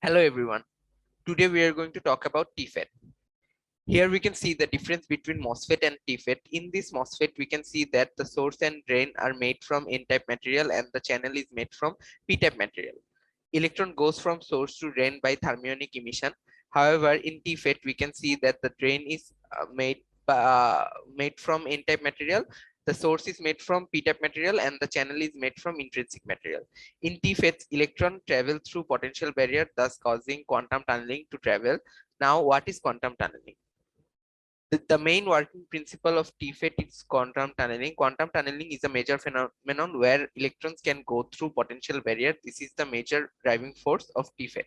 Hello everyone. Today we are going to talk about Tfet. Here we can see the difference between MOSFET and Tfet. In this MOSFET, we can see that the source and drain are made from N-type material and the channel is made from P-type material. Electron goes from source to drain by thermionic emission. However, in Tfet, we can see that the drain is made from N-type material, the source is made from P-type material, and the channel is made from intrinsic material. In Tfets, electron travel through potential barrier, thus causing quantum tunneling to travel. Now, what is quantum tunneling? The main working principle of Tfet is quantum tunneling. Quantum tunneling is a major phenomenon where electrons can go through potential barrier. This is the major driving force of Tfet.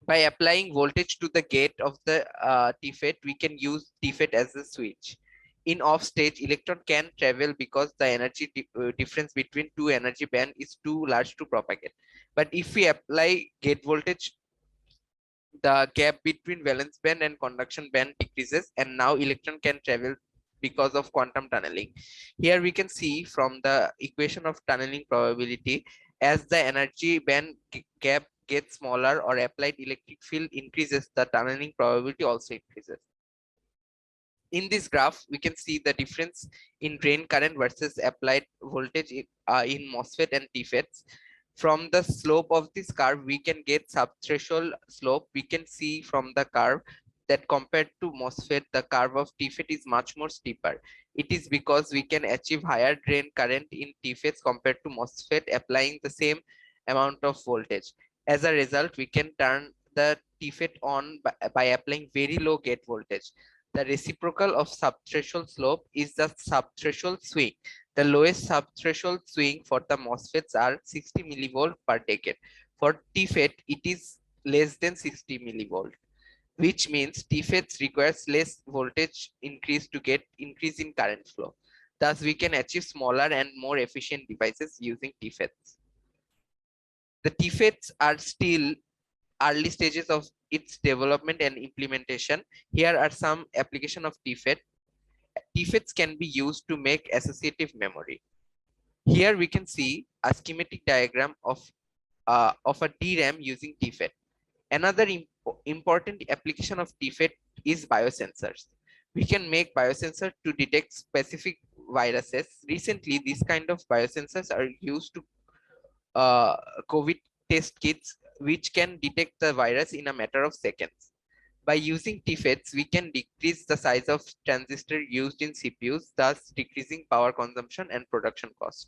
By applying voltage to the gate of the Tfet, we can use Tfet as a switch. In off stage, electron can travel because the energy difference between two energy band is too large to propagate. But if we apply gate voltage, the gap between valence band and conduction band decreases, and now electron can travel because of quantum tunneling. Here we can see from the equation of tunneling probability, as the energy band gap gets smaller or applied electric field increases, the tunneling probability also increases. In this graph, we can see the difference in drain current versus applied voltage in MOSFET and Tfets. From the slope of this curve, we can get subthreshold slope. We can see from the curve that compared to MOSFET, the curve of Tfet is much more steeper. It is because we can achieve higher drain current in Tfets compared to MOSFET, applying the same amount of voltage. As a result, we can turn the Tfet on by applying very low gate voltage. The reciprocal of subthreshold slope is the subthreshold swing. The lowest subthreshold swing for the MOSFETs are 60 millivolt per decade. For Tfet, it is less than 60 millivolt, which means Tfets requires less voltage increase to get increase in current flow. Thus, we can achieve smaller and more efficient devices using Tfets. The Tfets are still early stages of its development and implementation. Here are some application of Tfet. Tfets can be used to make associative memory. Here we can see a schematic diagram of a DRAM using Tfet. Another important application of Tfet is biosensors. We can make biosensor to detect specific viruses. Recently, these kind of biosensors are used to uh, COVID test kits, which can detect the virus in a matter of seconds. By using Tfets, we can decrease the size of transistor used in CPUs, thus decreasing power consumption and production cost.